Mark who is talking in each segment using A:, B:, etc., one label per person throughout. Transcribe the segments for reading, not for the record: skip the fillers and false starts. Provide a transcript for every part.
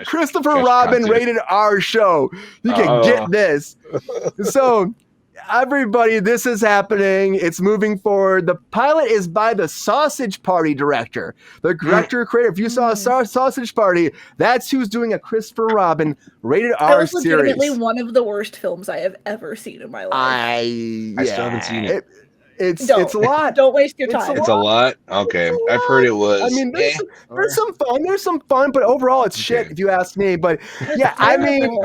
A: Christopher Robin rated R show. You can get this. So, everybody, this is happening. It's moving forward. The pilot is by the Sausage Party director. The director creator. If you saw Sausage Party, that's who's doing a Christopher Robin rated R series.
B: That was legitimately one of the worst films I have ever seen in my life.
C: I still haven't seen it.
A: It's a lot.
B: Don't waste your time.
C: It's a lot. Okay, I've heard it was.
A: I mean, there's some fun. There's some fun, but overall, it's shit if you ask me. But yeah, I mean,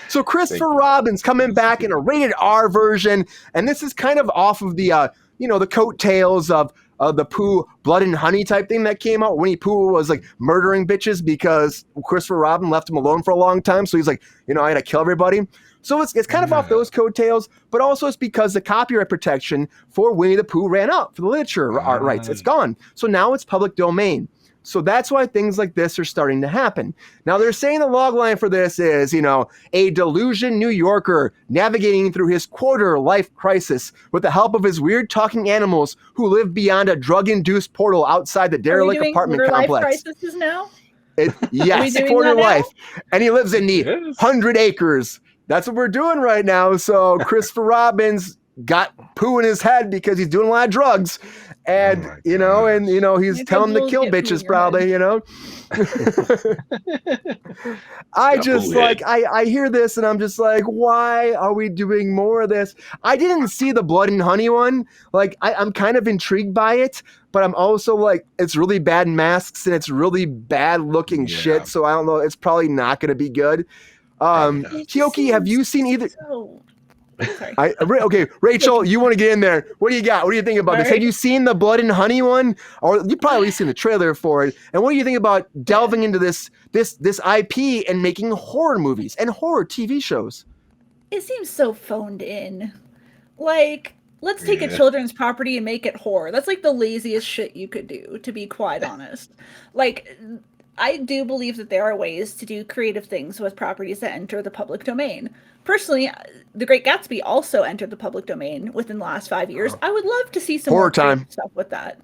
A: so Christopher Robin's coming back in a rated R version, and this is kind of off of the the coattails of the Pooh Blood and Honey type thing that came out. Winnie Pooh was like murdering bitches because Christopher Robin left him alone for a long time. So he's like, I gotta kill everybody. So it's kind of off those coattails, but also it's because the copyright protection for Winnie the Pooh ran out for the literature art rights. It's gone. So now it's public domain. So that's why things like this are starting to happen. Now they're saying the logline for this is, a delusioned New Yorker navigating through his quarter-life crisis with the help of his weird talking animals who live beyond a drug-induced portal outside the derelict apartment complex.
B: Life crisis now?
A: Yes, quarter life. And he lives in the 100 acres. That's what we're doing right now. So Christopher Robin's got Pooh in his head because he's doing a lot of drugs. And, he's telling him to kill bitches probably, I just I hear this and I'm just like, why are we doing more of this? I didn't see the Blood and Honey one. Like, I'm kind of intrigued by it, but I'm also like, it's really bad masks and it's really bad looking shit. So I don't know. It's probably not going to be good. Keoki, have you seen either? Sorry. Okay, Rachel, you want to get in there? What do you got? What do you think about this? Have you seen the Blood and Honey one, or you probably seen the trailer for it? And what do you think about delving into this IP and making horror movies and horror TV shows?
B: It seems so phoned in. Like, let's take a children's property and make it horror. That's like the laziest shit you could do, to be quite honest. Like, I do believe that there are ways to do creative things with properties that enter the public domain. Personally, The Great Gatsby also entered the public domain within the last 5 years. I would love to see some
A: horror
B: more
A: time
B: stuff with that.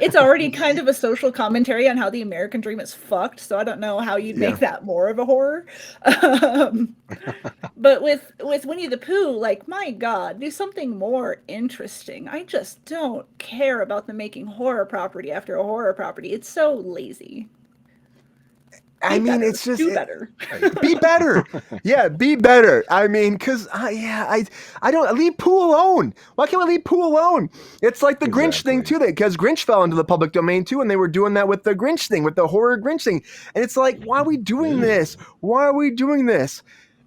B: It's already kind of a social commentary on how the American dream is fucked, so I don't know how you'd make that more of a horror. But with Winnie the Pooh, like, my God, do something more interesting. I just don't care about them making horror property after a horror property. It's so lazy.
A: It's just
B: do better.
A: Be better. Yeah, be better. I mean, because I don't leave Pooh alone. Why can't we leave Pooh alone? It's like the Grinch thing too, because Grinch fell into the public domain too, and they were doing that with the Grinch thing, with the horror Grinch thing. And it's like, why are we doing this? Why are we doing this?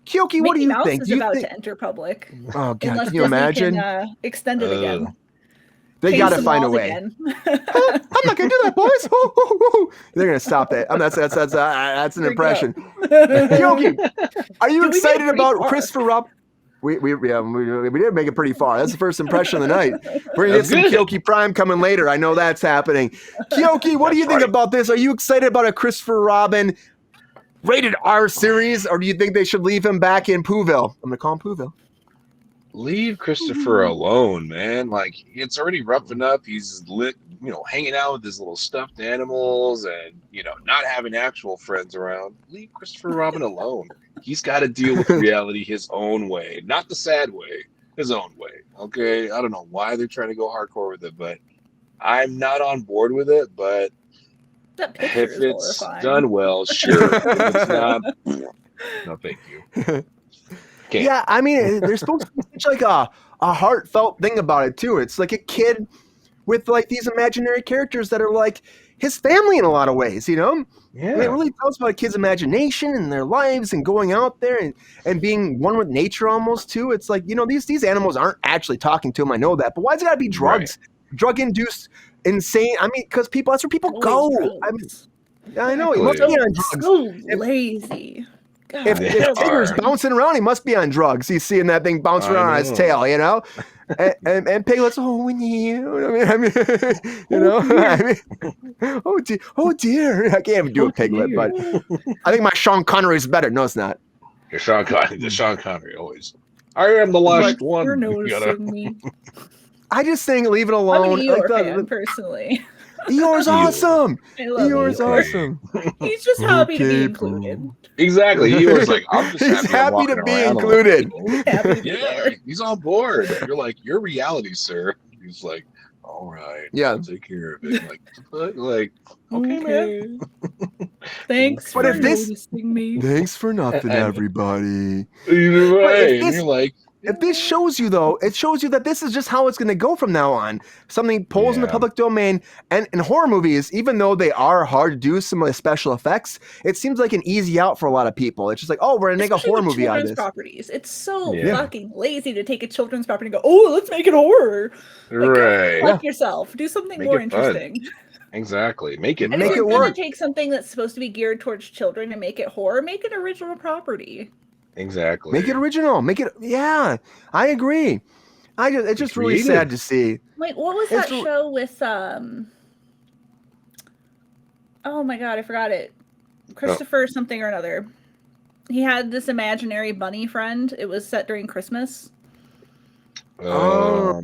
A: Keoki, what do you think?
B: Mickey Mouse is about to enter public.
A: Oh God, can you imagine?
B: Can, extend it again.
A: They got to find a way. I'm not gonna do that, boys. They're gonna stop that. That's an impression. Keoki, are you excited about Christopher Robin? We did make it pretty far. That's the first impression of the night. We're gonna get some Keoki Prime coming later. I know that's happening. Keoki, what do you think about this? Are you excited about a Christopher Robin rated R series, or do you think they should leave him back in Pooville? I'm gonna call him Pooville.
C: Leave Christopher alone, man. Like, it's already rough enough. He's hanging out with his little stuffed animals and, not having actual friends around. Leave Christopher Robin alone. He's got to deal with reality his own way, not the sad way, his own way. Okay. I don't know why they're trying to go hardcore with it, but I'm not on board with it. But if it's done well, sure. If it's not, no, thank you.
A: Yeah, I mean, there's supposed to be such like a heartfelt thing about it too. It's like a kid with like these imaginary characters that are like his family in a lot of ways, Yeah. And it really tells about a kid's imagination and their lives and going out there and being one with nature almost too. It's like, these animals aren't actually talking to him. I know that, but why's it gotta be drugs? Right. Drug-induced, insane. I mean, because that's where people go. I know. He must be on drugs.
B: So lazy. God,
A: if Tigger's bouncing around, he must be on drugs. He's seeing that thing bounce around on his tail, and Piglet's, Winnie, oh dear. I can't even do a Piglet, but I think my Sean Connery is better. No, it's not.
C: Your Sean Connery always. I am the last one.
B: You're noticing me.
A: I just think leave it alone.
B: I'm an Eeyore fan, personally.
A: Eeyore's awesome.
B: I love
A: Eeyore's
B: Eeyore.
A: awesome.
B: He's just happy to be
A: Okay,
B: included.
A: boo.
C: Exactly. He was like, I'm just
A: He's
C: happy, I'm
A: happy to
C: walking
A: be
C: around
A: included.
C: alone.
B: Happy to be
C: Yeah,
B: there.
C: he's on board. You're like, your reality, sir. He's like, all right,
A: Yeah.
C: I'll take care of it. Like, okay, man.
B: Thanks
A: But
B: for
A: if this-
B: noticing me.
A: Thanks for nothing,
C: And-
A: everybody.
C: You're
A: But
C: right.
A: if
C: And
A: this-
C: you're like,
A: If this shows you, though, it shows you that this is just how it's going to go from now on. Something pulls in the
C: Yeah.
A: public domain, and in horror movies, even though they are hard to do some of the special effects, it seems like an easy out for a lot of people. It's just like, oh, we're going to make a
B: Especially
A: horror
B: with
A: movie out of
B: children's
A: this.
B: properties. It's so
C: Yeah.
B: fucking lazy to take a children's property and go, oh, let's make it horror. Like,
C: right.
B: fuck yourself. Do something
C: Make
B: more
C: it fun.
B: interesting.
C: Exactly. Make it
B: And
A: Make
B: if
A: it
B: you're
C: fun.
B: gonna
A: work.
B: take something that's supposed to be geared towards children and make it horror, make it original property.
C: Exactly.
A: Make it original. Make it, yeah, I agree. It's just really
C: creative.
A: sad to see.
B: Like, what was
A: It's
B: that
A: r-
B: show with oh my god, I forgot it. Christopher something or another. He had this imaginary bunny friend. It was set during Christmas.
A: Oh,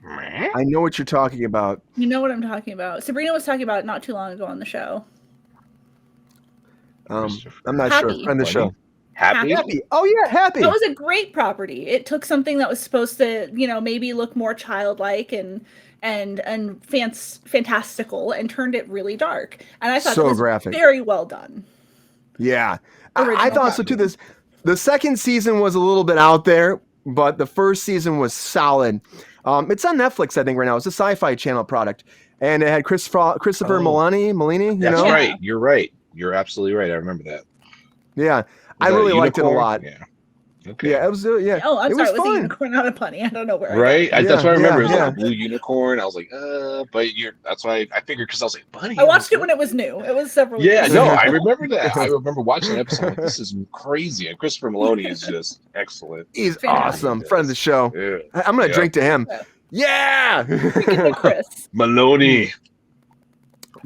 C: Meh?
A: I know what you're talking about.
B: You know what I'm talking about. Sabrina was talking about it not too long ago on the show.
A: I'm not
B: Happy.
A: sure. Friend of the show.
C: Happy?
A: Happy. Oh yeah, happy.
B: That was a great property. It took something that was supposed to, maybe look more childlike and fantastical and turned it really dark. And I thought
A: So
B: that was
A: graphic.
B: very well done.
A: Yeah, I
B: Original
A: thought so too. The second season was a little bit out there, but the first season was solid. It's on Netflix, I think, right now. It's a Sci-Fi Channel product, and it had Christopher Melini.
C: That's
B: Yeah.
C: right. You're right. You're absolutely right. I remember that.
A: Yeah,
C: Was
A: I
C: that
A: really liked it a
C: unicorn?
A: lot.
C: Yeah. Okay.
A: Yeah, it was. Yeah,
B: Oh, I'm
A: it
B: sorry.
A: was
B: It was a
A: fun.
B: unicorn, not a bunny. I don't know where.
C: Right? That's what I remember. It was
A: yeah.
C: like a blue unicorn. I was like, but that's why I figured because I was like, bunny.
B: I watched it when it was new. It was several
C: Yeah,
B: years
C: no,
B: ago.
C: I remember that. I remember watching that episode. Like, this is crazy. And Christopher Meloni is just excellent.
A: He's
B: Fantastic.
A: awesome. Friend of the show.
C: Yeah.
A: I'm gonna
C: Yeah.
A: drink to him.
B: Yeah.
A: Yeah.
B: Speaking of Chris.
C: Maloney.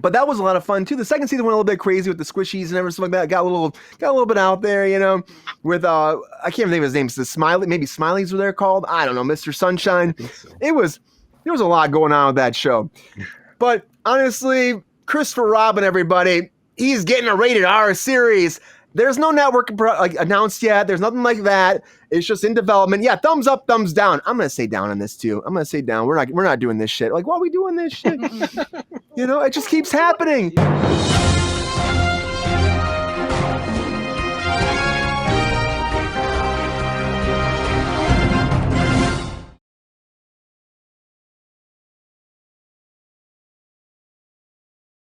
A: But that was a lot of fun too. The second season went a little bit crazy with the squishies and everything like that. Got a little bit out there, with I can't remember his name. It's the Smiley, maybe Smileys were they're called. I don't know, Mr. Sunshine. There was a lot going on with that show. But honestly, Christopher Robin, everybody, he's getting a rated R series. There's no network announced yet. There's nothing like that. It's just in development. Yeah, thumbs up, thumbs down. I'm gonna say down on this too. I'm gonna say down. We're not doing this shit. Like, why are we doing this shit? It just keeps happening.